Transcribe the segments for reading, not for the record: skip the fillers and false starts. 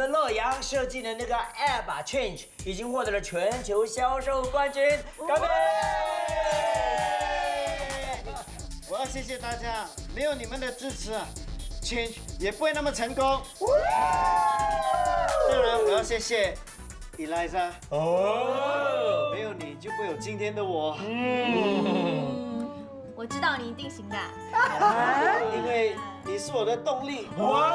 们乐阳设计的那个 App 啊 Change 已经获得了全球销售冠军，干杯！我要谢谢大家，没有你们的支持，Change 也不会那么成功。当然，我要谢谢 Eliza， 没有你就不会有今天的我。我知道你一定行的。因为你是我的动力。哇！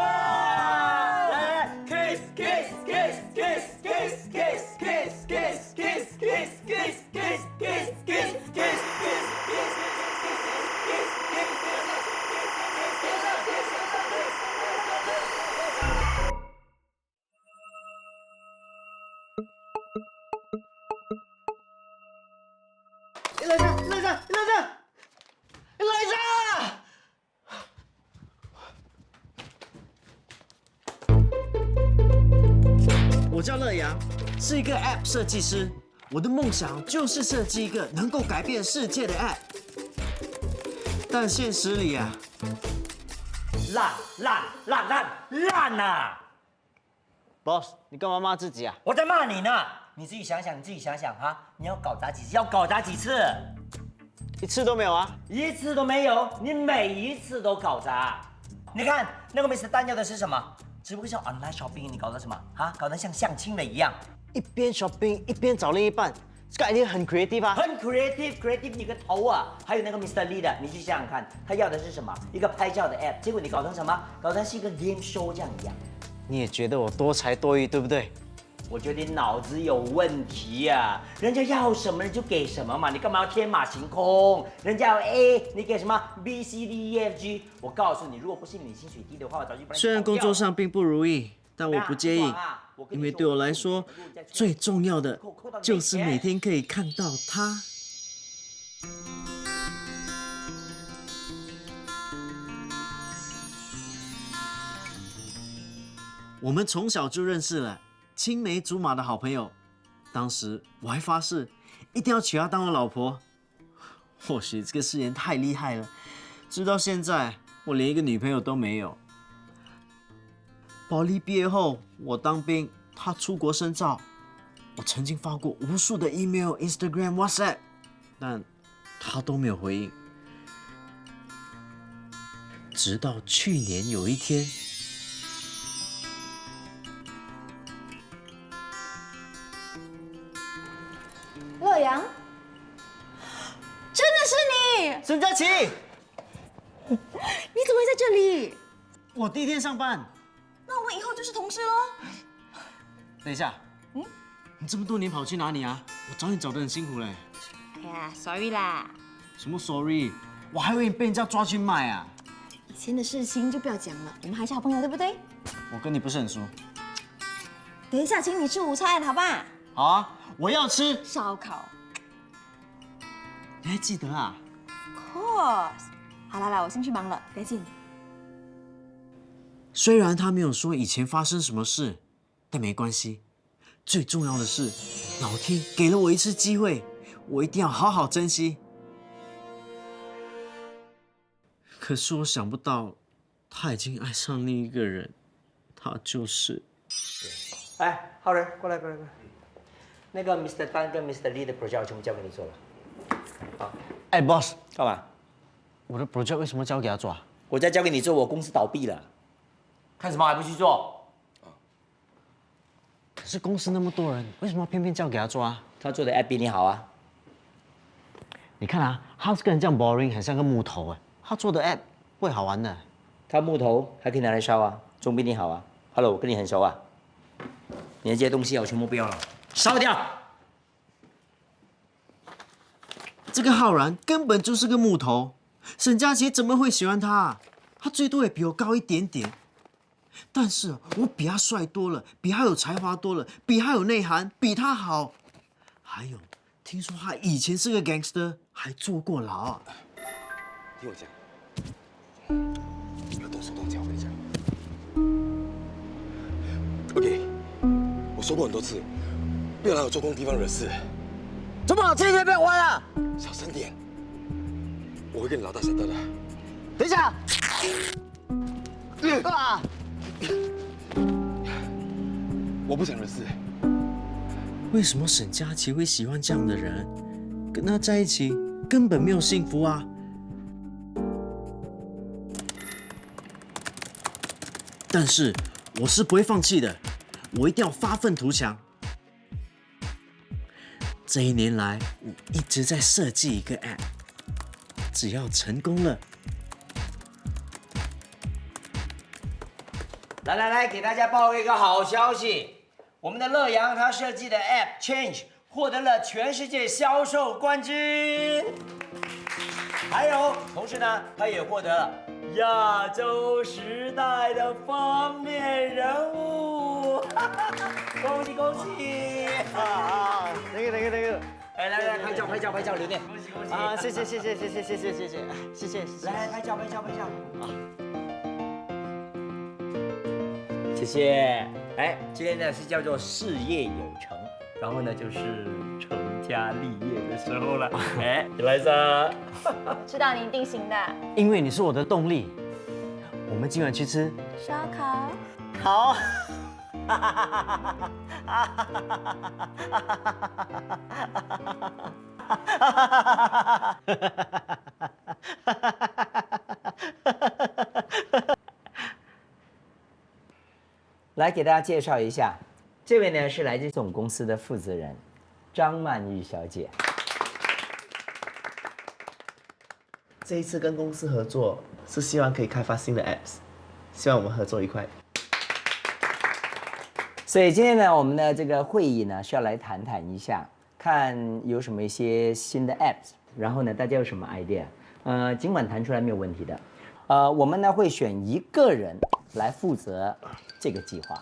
来 ，kiss kiss kiss kiss kiss kiss kiss kiss kiss kiss kiss kiss kiss kiss kiss kiss。我叫乐阳，是一个 App 设计师。我的梦想就是设计一个能够改变世界的 App。但现实里啊，烂呐！ Boss， 你干嘛骂自己啊？我在骂你呢，你自己想想哈，你要搞砸几次？要搞砸几次？一次都没有啊？一次都没有，你每一次都搞砸。你看那个 Mr. 丹要的是什么？只不过像 online shopping， 你搞的什么啊？搞得像相亲的一样，一边 shopping 一边找另一半，这个 idea 很 creative 啊。很 creative 你个头啊！还有那个 Mr. Lee 的，你去想想看，他要的是什么？一个拍照的 app， 结果你搞成什么？搞成是一个 game show 这样一样。你也觉得我多才多艺，对不对？我觉得你脑子有问题呀！人家要什么你就给什么嘛，你干嘛要天马行空？人家要 A， 你给什么 B C D E F G？ 我告诉你，如果不是你薪水低的话，我早就把你。虽然工作上并不如意，但我不介意，因为对我来说，最重要的就是每天可以看到他。我们从小就认识了，青梅竹马的好朋友。当时我还发誓，一定要娶她当我老婆。或许这个誓言太厉害了，直到现在，我连一个女朋友都没有。保利毕业后，我当兵，他出国深造。我曾经发过无数的 email、Instagram、WhatsApp， 但他都没有回应。直到去年有一天。乐阳，真的是你！沈佳琪，你怎么会在这里？我第一天上班。那我们以后就是同事喽。等一下，你这么多年跑去哪里啊？我找你找得很辛苦嘞。哎呀，sorry 啦。什么 sorry？ 我还以为你被人家抓去卖啊。以前的事情就不要讲了，我们还是好朋友，对不对？我跟你不是很熟。等一下请你吃午餐，好吧？好啊，我要吃烧烤。你还记得啊 Of course。好啦，我先去忙了，再见。虽然他没有说以前发生什么事，但没关系。最重要的是，老天给了我一次机会，我一定要好好珍惜。可是我想不到，他已经爱上另一个人，他就是……哎，浩仁，过来。那个 Mr. 丹跟 Mr. Lee 的 project 全部交给你做了。好，哎 ，boss， 干嘛？我的 project 为什么交给他做啊？我再交给你做，我公司倒闭了。看什么还不去做？可是公司那么多人，为什么偏偏交给他做啊？他做的 app 比你好啊。你看啊，他这个人这样 boring， 很像个木头哎。他做的 app 不会好玩的。他木头还可以拿来烧啊，总比你好啊。Hello， 我跟你很熟啊。你的这些东西我全部不要了，烧掉。这个浩然根本就是个木头，沈佳琪怎么会喜欢他啊？他最多也比我高一点点，但是我比他帅多了，比他有才华多了，比他有内涵，比他好。还有，听说他以前是个 gangster， 还坐过牢啊。听我讲，不要动手动脚，我跟你讲。OK， 我说过很多次，不要来我做工地方惹事。怎么这些变坏了？小声点，我会跟你老大晓得的。等一下！啊！我不想的事。为什么沈佳琪会喜欢这样的人？跟他在一起根本没有幸福啊！但是我是不会放弃的，我一定要发愤图强。这一年来，我一直在设计一个 App， 只要成功了，来，给大家报一个好消息，我们的乐阳他设计的 App Change 获得了全世界销售冠军，还有同时呢，他也获得了亚洲时代的封面人物，恭喜恭喜！那个，来，拍照，留念，恭喜恭喜！啊，谢谢，来，拍照。谢谢。哎，今天呢是叫做事业有成，然后呢就是成家立业的时候了。哎，来着，知道你一定行的。因为你是我的动力，我们今晚去吃烧烤。好。来给大家介绍一下，这位呢是来自总公司的负责人张曼玉小姐。这一次跟公司合作是希望可以开发新的 apps， 希望我们合作愉快。所以今天呢，我们的这个会议呢是要来谈谈一下，看有什么一些新的 apps， 然后呢大家有什么 idea，尽管谈出来没有问题的，我们呢会选一个人来负责这个计划。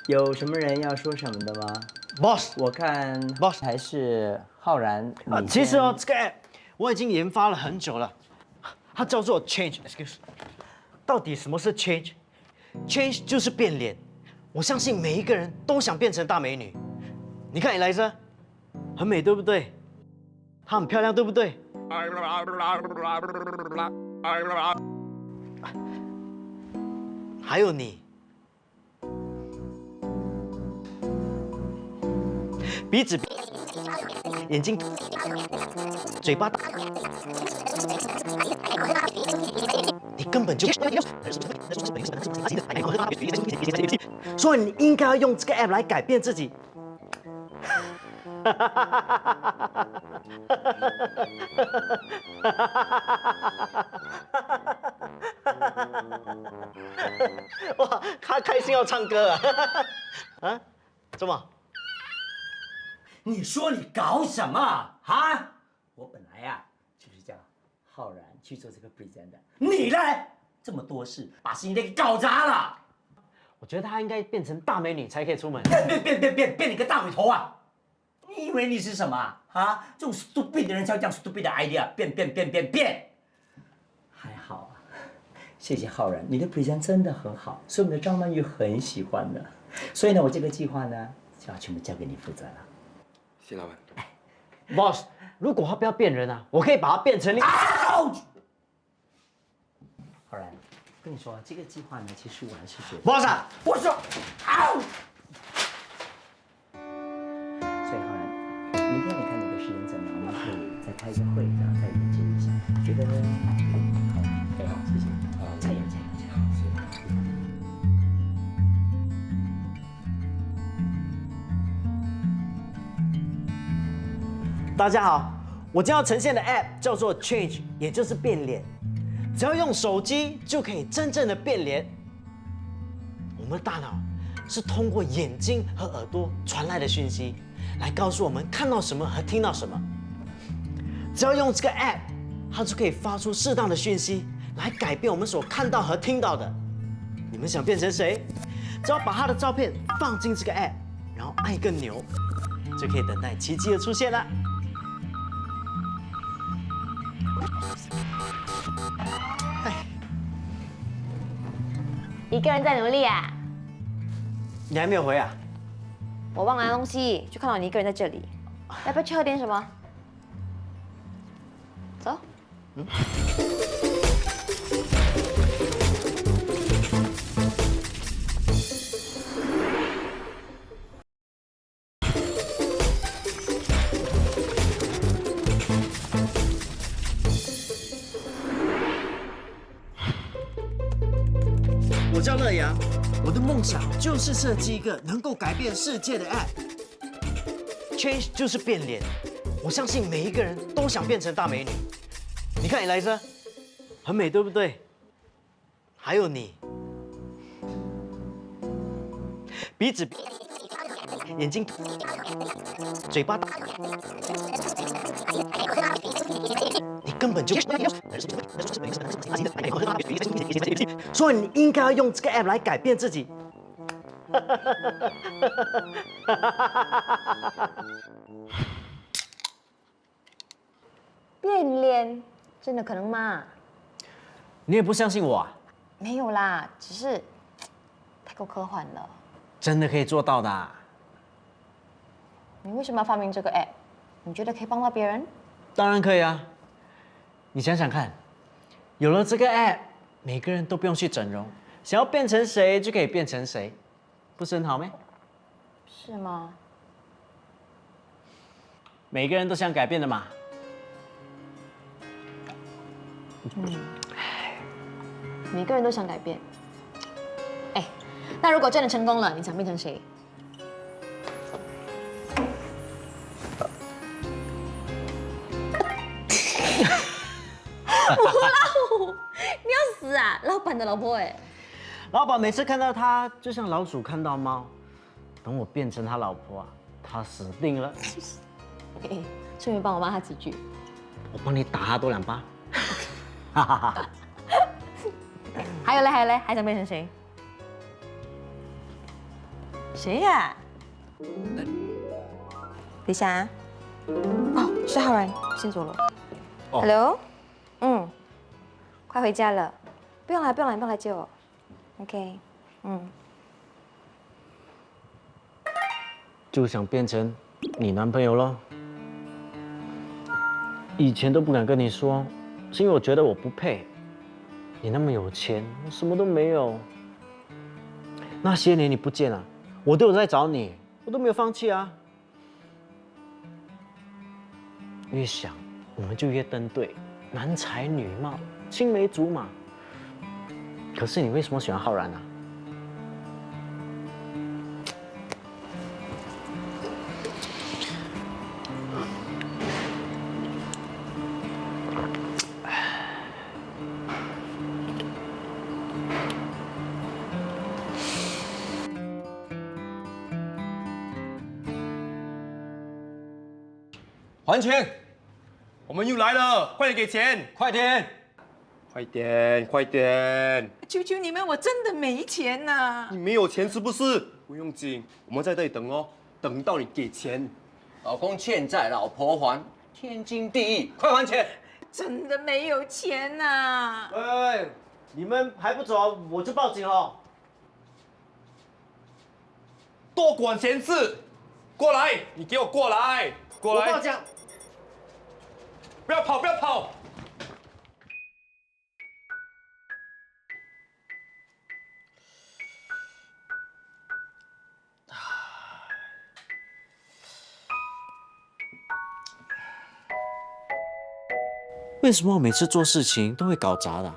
有什么人要说什么的吗 ，Boss？我看 Boss 还是浩然。其实哦，这个 app 我已经研发了很久了，它叫做 Change。Excuse， 到底什么是 Change？Change 就是变脸。我相信每一个人都想变成大美女。你看，你来着，很美，对不对？她很漂亮，对不对？还有你，鼻子、眼睛、嘴巴大，你根本就，所以你应该要用这个 app 来改变自己。哇，他开心要唱歌啊！啊？怎么？你说你搞什么啊？我本来呀就是叫浩然去做这个 presenter， 你呢这么多事，把事情给搞砸了。我觉得她应该变成大美女才可以出门。变你个大鬼头啊！你以为你是什么啊？这种 stupid 的人才有这样 stupid 的 idea， 变。还好啊，谢谢浩然，你的 present 真的很好，所以我们的张曼玉很喜欢的。所以呢，我这个计划呢就要全部交给你负责了。谢老板。Boss， 如果他不要变人啊，我可以把他变成你。浩然，跟你说，这个计划呢，其实我还是觉得。Boss， 我说，所以浩然，明天你看你的时间怎么样？我们可以再开一个会，然后再研究一下，觉得好，非常好，谢谢。加油！谢谢。大家好，我将要呈现的 App 叫做 Change， 也就是变脸。只要用手机就可以真正的变脸。我们的大脑是通过眼睛和耳朵传来的讯息，来告诉我们看到什么和听到什么。只要用这个 App， 它就可以发出适当的讯息，来改变我们所看到和听到的。你们想变成谁？只要把他的照片放进这个 App， 然后按一个钮，就可以等待奇迹的出现了。一个人在努力啊！你还没有回啊？我忘了拿东西，就看到你一个人在这里。要不要去喝点什么？走。我叫乐阳，我的梦想就是设计一个能够改变世界的 App。Change 就是变脸，我相信每一个人都想变成大美女。你看你来着，很美，对不对？还有你，鼻子、眼睛、嘴巴大，你根本就，所以你应该要用这个 app 来改变自己。变脸真的可能吗？你也不相信我啊？没有啦，只是太过科幻了。真的可以做到的啊。你为什么要发明这个 app？ 你觉得可以帮到别人？当然可以啊。你想想看，有了这个 app， 每个人都不用去整容，想要变成谁就可以变成谁，不是很好咩？是吗？每个人都想改变的嘛。每个人都想改变。哎，那如果真的成功了，你想变成谁？母老虎，你要死啊！老板的老婆哎。老板每次看到他，就像老鼠看到猫。等我变成他老婆啊，他死定了。哎，顺便帮我骂他几句。我帮你打他多2巴。哈哈哈。还有嘞，还想变成谁？谁呀？等一下啊。哦，是浩然，先走了。哦 Hello， 快回家了，不用了，你不用来接我。OK， 就想变成你男朋友咯。以前都不敢跟你说，是因为我觉得我不配。你那么有钱，我什么都没有。那些年你不见了，我都有在找你，我都没有放弃啊。越想我们就越登对，男才女貌，青梅竹马。可是你为什么喜欢浩然啊？还钱！我们又来了，快点给钱，快点！快点，快点！求求你们，我真的没钱呐、你没有钱是不是？不用紧，我们在这里等哦，等到你给钱。老公欠债，老婆还，天经地义，快还钱！真的没有钱呐、哎，你们还不走，我就报警了。多管闲事！过来，你给我过来，过来！我报警。不要跑，不要跑！为什么我每次做事情都会搞砸的？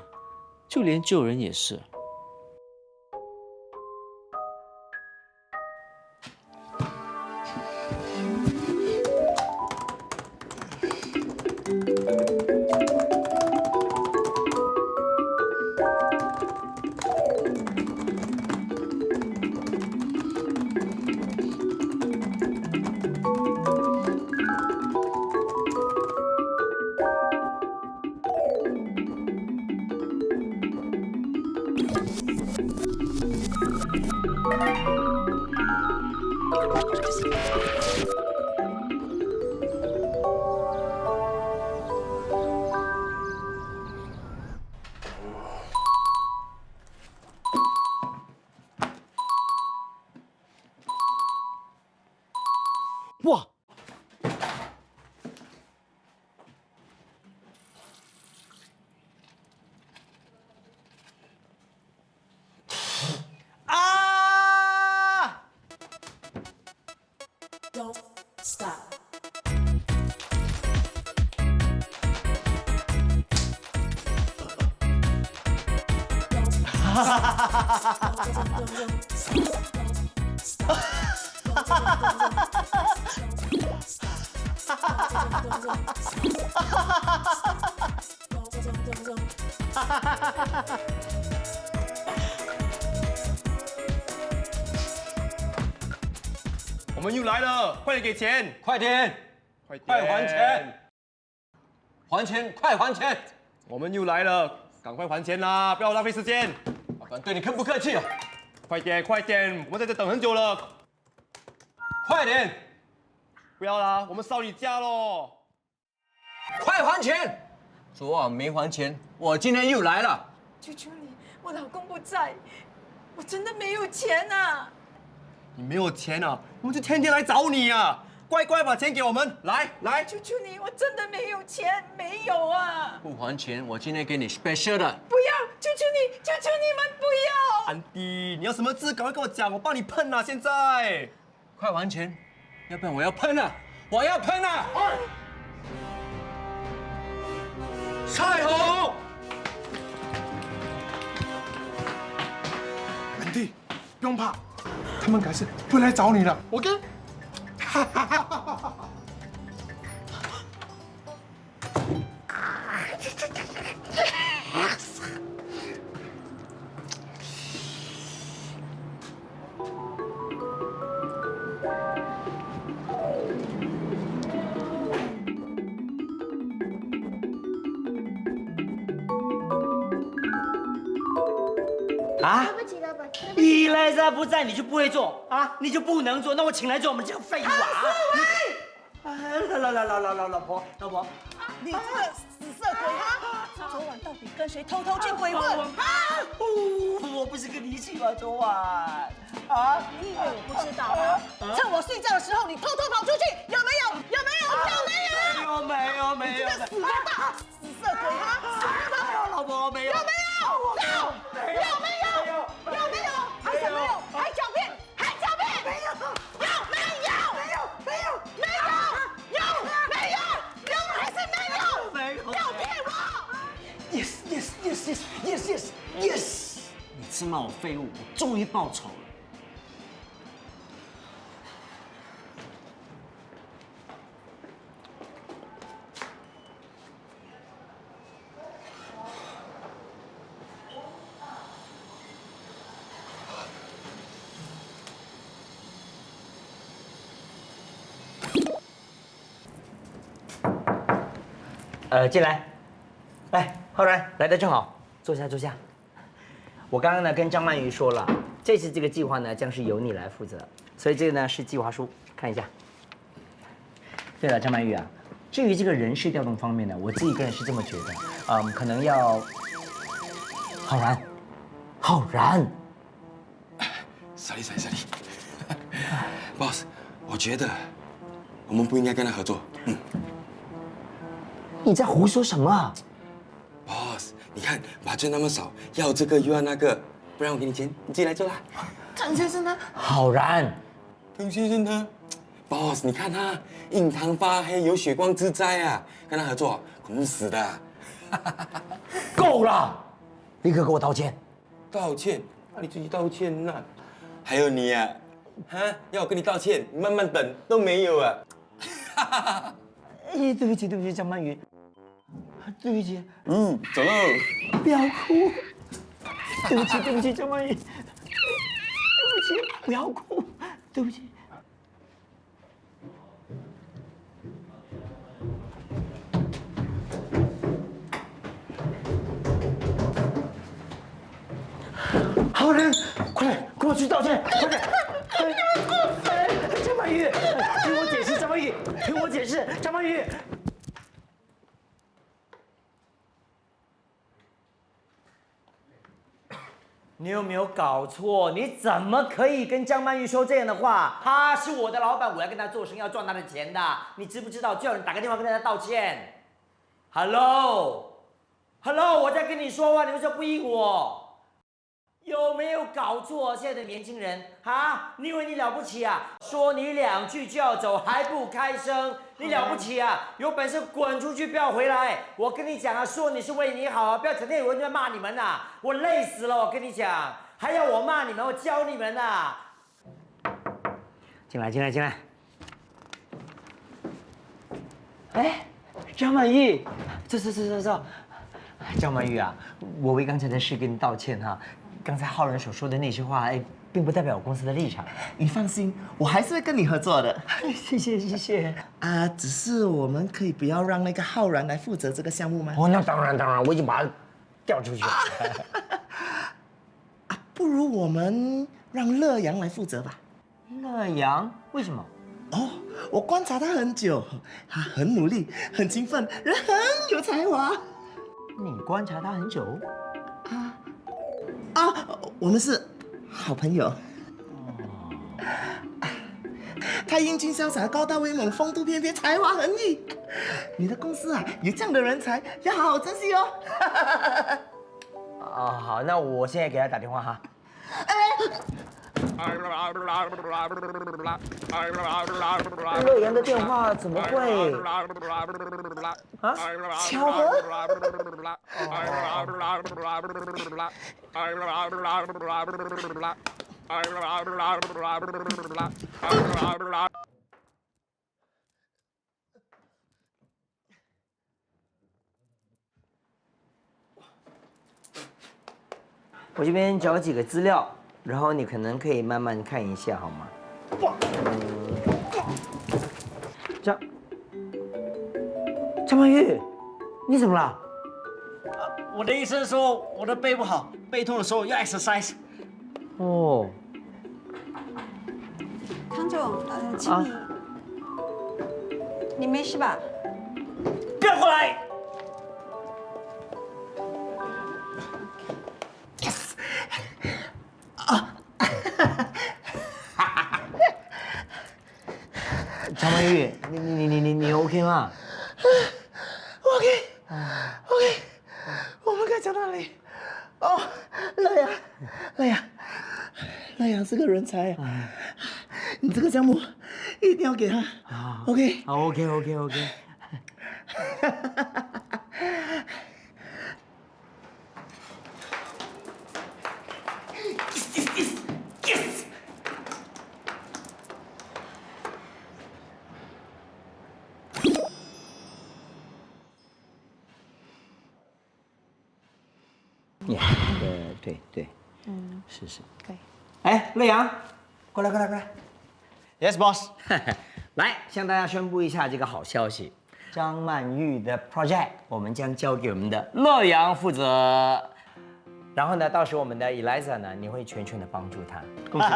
就连救人也是。哇！啊！我们又来了，快点给钱！快点，快点，快还钱！还钱，快还钱！我们又来了，赶快还钱啦！不要浪费时间。老板对你客不客气啊？快点，快点，我们在这等很久了。快点，不要啦，我们烧你家喽！快还钱！昨晚没还钱，我今天又来了。求求你，我老公不在，我真的没有钱呐！你没有钱啊，我们就天天来找你啊！乖乖把钱给我们，来。求求你，我真的没有钱，没有啊！不还钱，我今天给你 special 的。不要，求求你，求求你们不要！安迪，你要什么字赶快跟我讲，我帮你喷啊！现在，快还钱，要不然我要喷了，我要喷了！太好！安迪，不用怕，他们改是会来找你的。OK？ 哈哈哈哈哈！啊？对不起，老板。伊莱莎不在，你就不会做啊？你就不能做？那我请来做我们这个废物啊！老婆，你这个死色鬼哈！昨晚到底跟谁偷偷进鬼混？我不是跟你一起吗？昨晚啊？你以为我不知道啊？趁我睡觉的时候，你偷偷跑出去，有没有？有没有？没有。你这个死不大死色鬼哈！没有，老婆没有。有没有？有没有？还什么有？还狡辩？没有？还是没有？要骗我！ Yes！ 你吃骂我废物，我终于报仇了。进来，来，浩然来的正好，坐下。我刚刚呢跟张曼玉说了，这次这个计划呢将是由你来负责，所以这个呢是计划书，看一下。对了，张曼玉啊，至于这个人事调动方面呢，我自己个人是这么觉得，可能要浩然。傻力，boss， 我觉得我们不应该跟他合作。你在胡说什么 ？boss， 你看budget那么少，要这个又要那个，不然我给你钱，你自己来做啦。张先生呢？浩然，滕先生呢 ？boss， 你看他印堂发黑，有血光之灾啊，跟他合作恐怖死的。够了，立刻给我道歉。道歉？那你自己道歉呐。还有你呀，要我跟你道歉，你慢慢等都没有啊。对不起，张曼玉，对不起。走喽。不要哭。对不起，张曼玉。对不起，不要哭。对不起。好人，快点，跟我去道歉，快点！张曼玉，听我解释，张曼玉，听我解释，张曼玉。你有没有搞错？你怎么可以跟张曼玉说这样的话？他是我的老板，我要跟他做生意，要赚他的钱的。你知不知道？叫人打个电话跟大家道歉。Hello，我在跟你说话，你为什么不应我？有没有搞错？现在的年轻人啊，你以为你了不起啊？说你2句就要走，还不开声，你了不起啊？有本事滚出去，不要回来！我跟你讲啊，说你是为你好啊，不要整天有人在骂你们呐、啊，我累死了！我跟你讲，还要我骂你们，我教你们呐、啊！进来，进来，进来！哎，张曼玉，坐。张曼玉啊，我为刚才的事跟你道歉哈。刚才浩然所说的那些话，哎，并不代表我公司的立场。你放心，我还是会跟你合作的。谢谢。啊，只是我们可以不要让那个浩然来负责这个项目吗？哦，那当然，我已经把他调出去了。不如我们让乐阳来负责吧。乐阳？为什么？哦，我观察他很久，他很努力，很勤奋，人很有才华。你观察他很久？我们是好朋友。他英俊潇洒，高大威猛，风度翩翩，才华横溢。你的公司啊，有这样的人才，要好好珍惜哦。好，那我现在给他打电话哈。乐阳的电话怎么会？啊？巧合？我这边找几个资料，然后你可能可以慢慢看一下，好吗？张曼玉，你怎么了？我的医生说我的背不好，背痛的时候要 exercise。哦，康总，请你，你没事吧？不要过来！张曼玉，你 OK 吗？OK，我们该讲哪里？哦，乐阳是个人才啊！你这个项目一定要给他。OK。好 ，OK。对，是。可以。哎，乐阳，过来。 Yes, boss。来向大家宣布一下这个好消息，张曼玉的 project 我们将交给我们的乐阳负责。然后呢，到时候我们的 Eliza 呢，你会全权的帮助她。恭喜！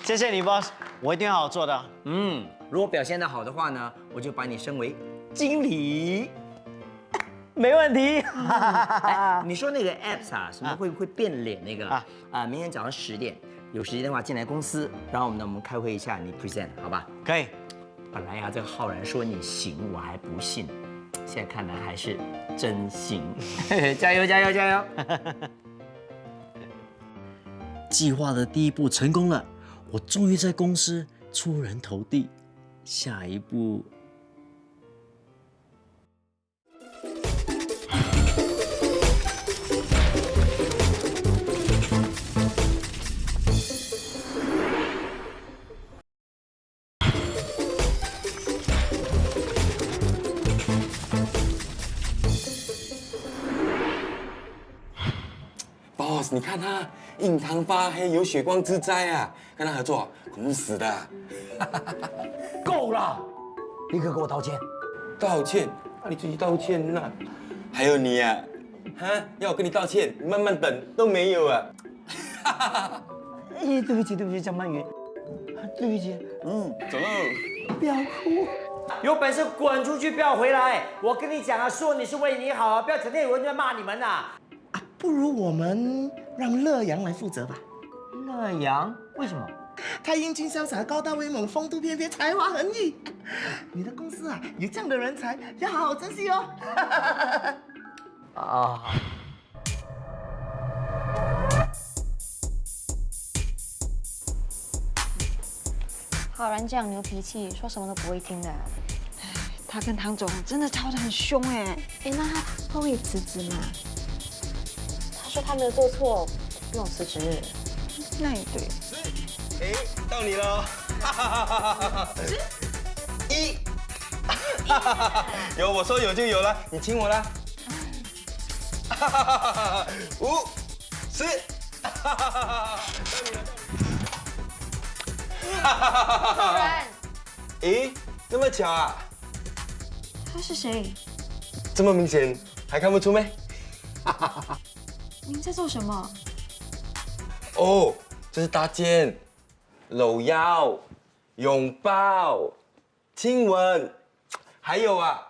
谢谢你 ，boss， 我一定好好做的。如果表现得好的话呢，我就把你升为经理。没问题。哎，你说那个 apps 啊，什么会变脸那个明天早上10点有时间的话进来公司，然后我们开会一下，你 present 好吧？可以。本来这个浩然说你行，我还不信，现在看来还是真行。加油！计划的第一步成功了，我终于在公司出人头地。下一步。Boss， 你看他印堂发黑，有血光之灾啊！跟他合作，恐怖死的。够了，立刻给我道歉。道歉？那你自己道歉呐。还有你呀，要我跟你道歉，你慢慢等都没有啊。对不起，张曼玉，对不起。走喽。不要哭。有本事滚出去，不要回来！我跟你讲啊，说你是为你好啊，不要整天有人在骂你们呐。不如我们让乐阳来负责吧。乐阳？为什么？他英俊潇洒，高大威猛，风度翩翩，才华横溢。你的公司啊，有这样的人才，要好好珍惜哦。浩然这样牛脾气，说什么都不会听的。他跟唐总真的吵得很凶哎。哎，那他会辞职吗？他说他没有做错，不用辞职。那也对。哎，到你了。一，有我说有就有了，你亲我啦。5、4，到你了。浩然，诶，那么巧啊？他是谁？这么明显还看不出咩？您在做什么？哦，这是搭肩、搂腰、拥抱、亲吻，还有啊，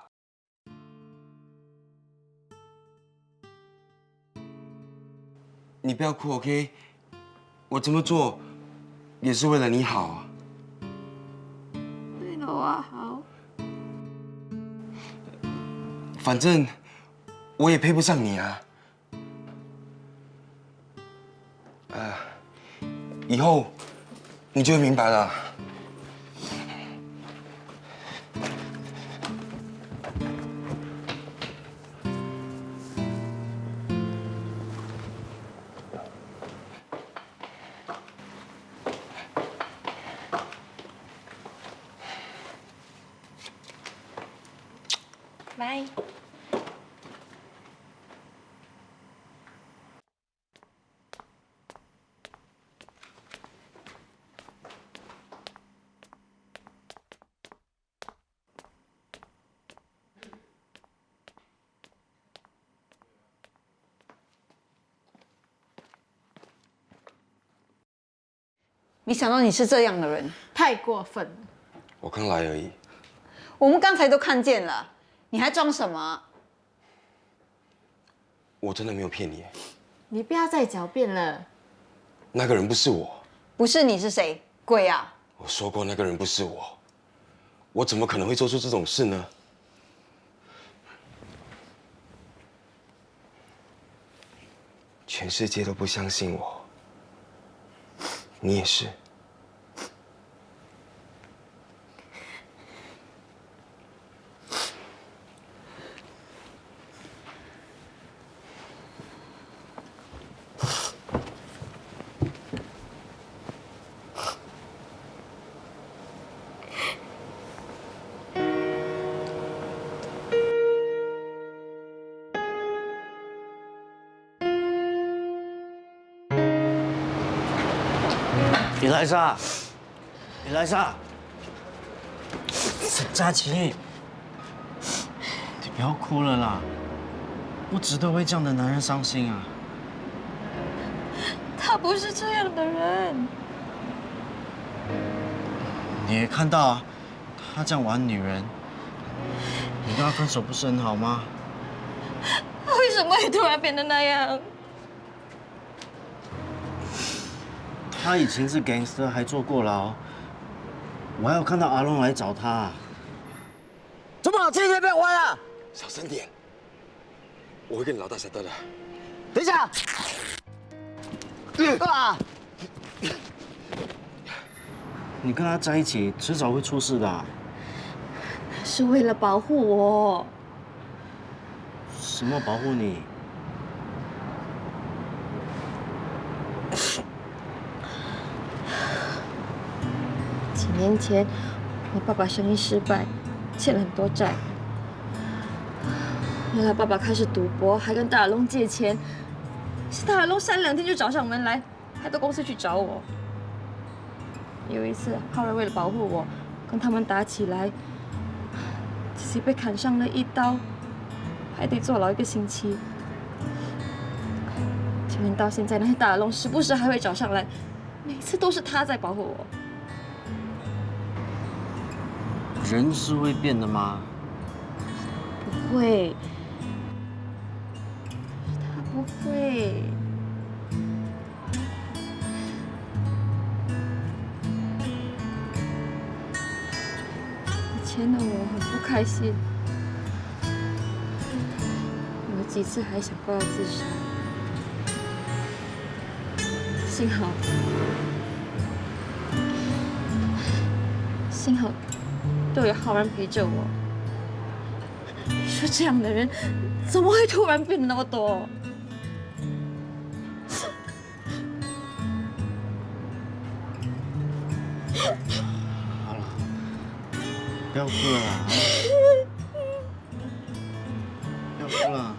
你不要哭 ，OK？ 我这么做也是为了你好啊。为了我好。反正我也配不上你啊。以后你就会明白了。拜。没想到你是这样的人，太过分了。我刚来而已。我们刚才都看见了，你还装什么？我真的没有骗你。你不要再狡辩了。那个人不是我。不是你是谁？鬼啊！我说过那个人不是我，我怎么可能会做出这种事呢？全世界都不相信我，你也是。伊莱莎，伊莱莎，佳琪，你不要哭了啦，不值得为这样的男人伤心啊。他不是这样的人。你也看到啊，他这样玩女人，你跟他分手不是很好吗？他为什么会突然变得那样？他以前是 gangster， 还坐过牢。我还有看到阿龙来找他。怎么今天变歪了？小声点，我会跟你老大晓得的。等一下！啊！你跟他在一起，迟早会出事的。是为了保护我。什么保护你？几年前，我爸爸生意失败，欠了很多债。后来爸爸开始赌博，还跟大耳窿借钱。是大耳窿3、2天就找上门来，还到公司去找我。有一次，浩然为了保护我，跟他们打起来，自己被砍伤了1刀，还得坐牢1个星期。就连到现在，那些大耳窿时不时还会找上来，每次都是他在保护我。人是会变的吗？不会，他不会。以前的我很不开心，有几次还想过要自杀，幸好幸好都有浩然陪着我。你说这样的人怎么会突然变得那么多？好了，不要哭了啦，不要哭了。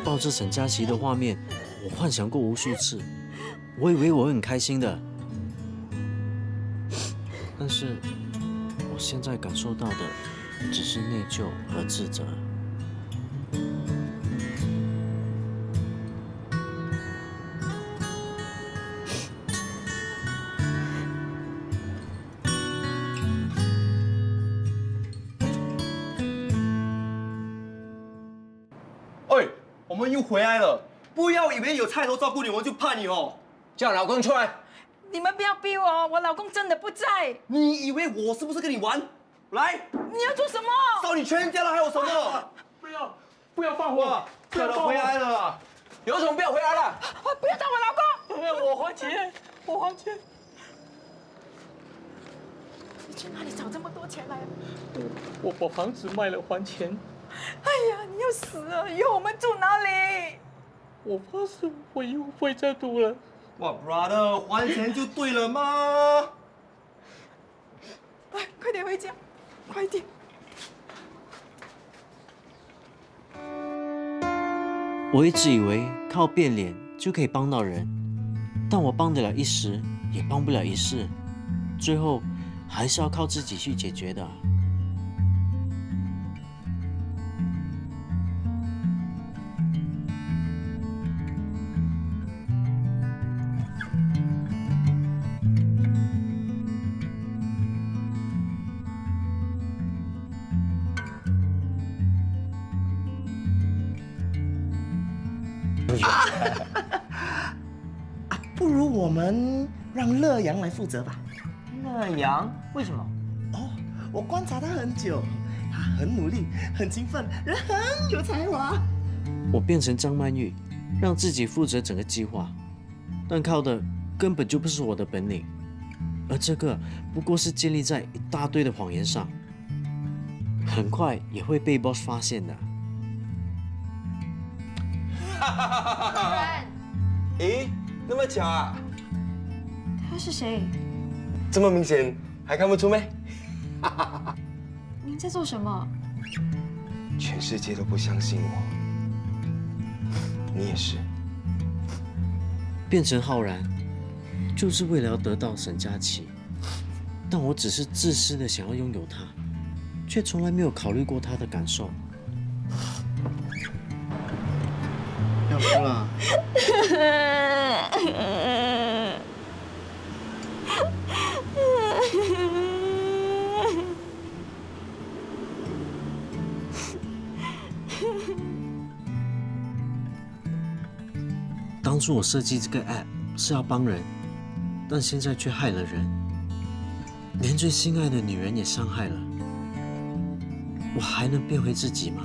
抱着沈佳琪的画面，我幻想过无数次，我以为我会很开心的，但是我现在感受到的只是内疚和自责。哎，我们又回来了，不要以为有菜头照顾你，我就怕你哦。叫老公出来。你们不要逼我，我老公真的不在。你以为我是不是跟你玩？来，你要做什么？烧你全家了，还有什么？不要放火！菜头回来了，有种不要回来了！不要找我老公！我还钱。你去哪里找这么多钱来？我房子卖了还钱。哎呀，你要死了！以后我们住哪里？我发誓我以后不会再赌了。哇 ，brother， 还钱就对了嘛。哎，快点回家，快点！我一直以为靠变脸就可以帮到人，但我帮得了一时，也帮不了一世，最后还是要靠自己去解决的。不如我们让乐阳来负责吧。乐阳为什么？哦，我观察他很久，他很努力，很勤奋，人很有才华。我变成张曼玉，让自己负责整个计划，但靠的根本就不是我的本领，而这个不过是建立在一大堆的谎言上，很快也会被 boss 发现的。咦，那么巧啊？他是谁？这么明显还看不出没？您在做什么？全世界都不相信我，你也是。变成浩然，就是为了要得到沈佳琪，但我只是自私的想要拥有她，却从来没有考虑过她的感受。不要哭了。当初我设计这个 app 是要帮人，但现在却害了人，连最心爱的女人也伤害了。我还能变回自己吗？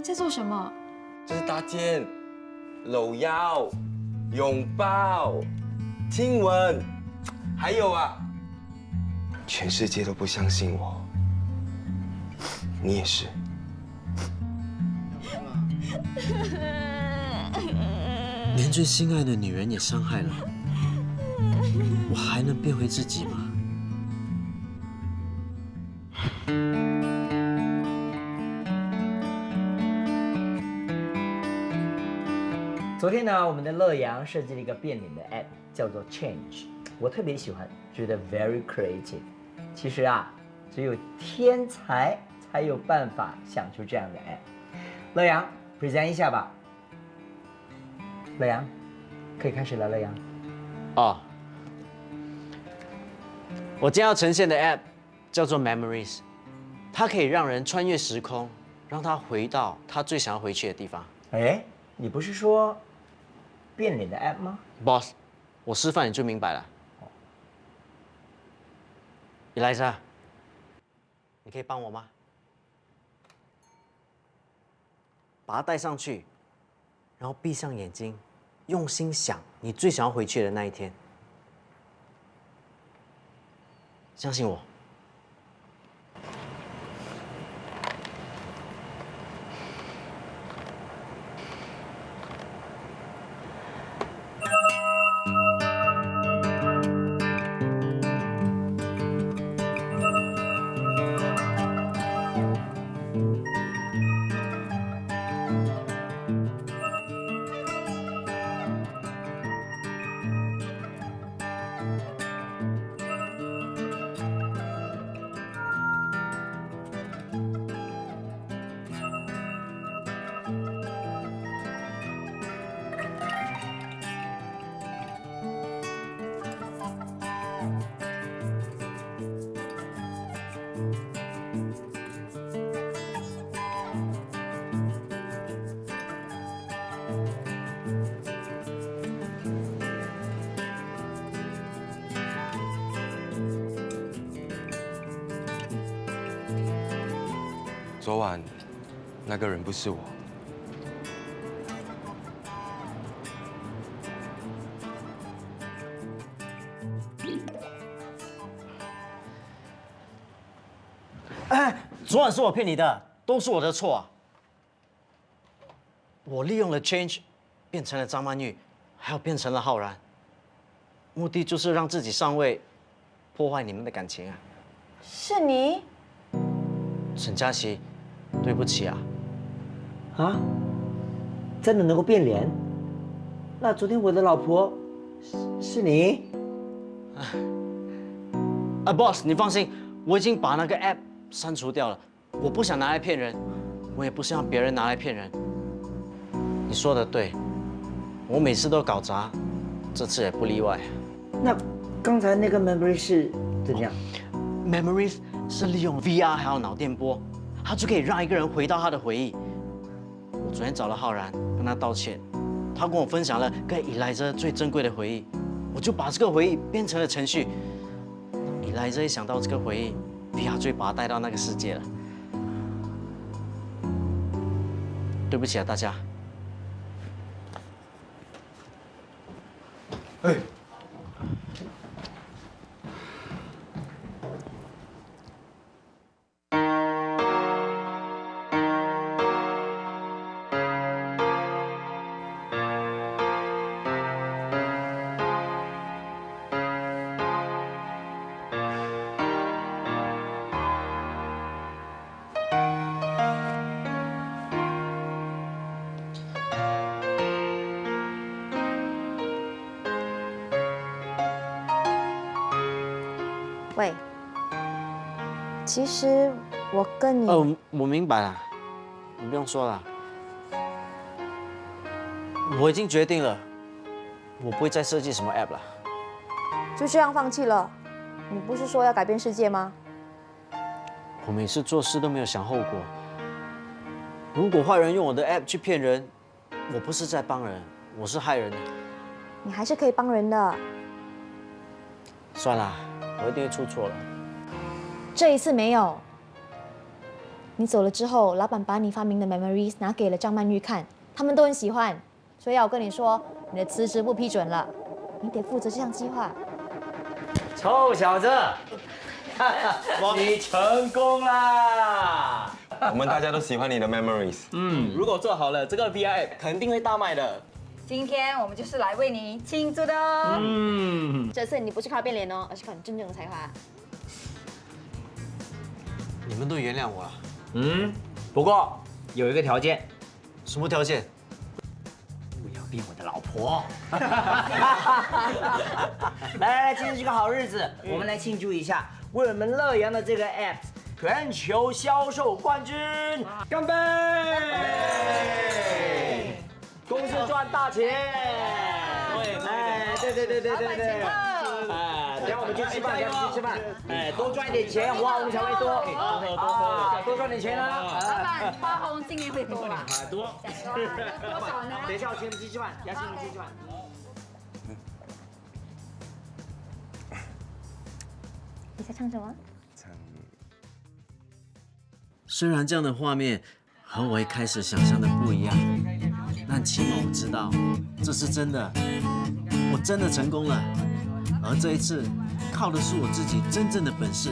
在做什么？这是搭肩、搂腰、拥抱、亲吻，还有啊，全世界都不相信我，你也是。连最心爱的女人也伤害了，我还能变回自己吗？昨天呢，我们的乐阳设计了一个变脸的 app， 叫做 Change， 我特别喜欢，觉得 very creative。其实啊，只有天才才有办法想出这样的 app。乐阳 present 一下吧。乐阳，可以开始了。乐阳，哦，我今天要呈现的 app 叫做 Memories， 它可以让人穿越时空，让他回到他最想要回去的地方。哎，你不是说变脸的 app 吗 Boss， 我示范你就明白了。Eliza， 你可以帮我吗？把它戴上去，然后闭上眼睛，用心想你最想要回去的那一天。相信我。昨晚那个人不是我。哎，昨晚是我骗你的，都是我的错啊！我利用了 Change， 变成了张曼玉，还有变成了浩然，目的就是让自己上位，破坏你们的感情啊！是你？沈佳琪，对不起啊！啊？真的能够变脸？那昨天我的老婆是你？啊 ，Boss， 你放心，我已经把那个 App 删除掉了。我不想拿来骗人，我也不是让别人拿来骗人。你说的对，我每次都搞砸，这次也不例外。那刚才那个 memory 是怎样？Memories 是利用 VR 还有脑电波，它就可以让一个人回到他的回忆。我昨天找了浩然，跟他道歉，他跟我分享了跟Eliza最珍贵的回忆，我就把这个回忆编成了程序。Eliza一想到这个回忆，VR 就会把他带到那个世界了。对不起啊，大家。哎。喂，其实我跟你……我明白了，你不用说了。我已经决定了，我不会再设计什么 app 了。就这样放弃了？你不是说要改变世界吗？我每次做事都没有想后果。如果坏人用我的 app 去骗人，我不是在帮人，我是害人。你还是可以帮人的。算了，我一定会出错了。这一次没有。你走了之后，老板把你发明的 Memories 拿给了张曼玉看，他们都很喜欢，所以要我跟你说，你的辞职不批准了，你得负责这项计划。臭小子，你成功啦！我们大家都喜欢你的 memories。如果做好了，这个 VR app 肯定会大卖的。今天我们就是来为你庆祝的哦。这次你不是靠变脸哦，而是靠你真正的才华。你们都原谅我了。不过有一个条件，什么条件？不要变我的老婆。来，今天是个好日子，我们来庆祝一下，为我们乐阳的这个 app 全球销售冠军，干杯！公司赚大钱！哎，对，哎，等下我们去吃饭，哎，多赚一点钱，花红才会多，多赚点钱啊！老板，花红今年会多吧？多。多少呢？等一下我请你们去吃饭，雅欣你们去吃饭。你在唱什么？虽然这样的画面和我一开始想象的不一样，但起码我知道这是真的，我真的成功了。而这一次，靠的是我自己真正的本事。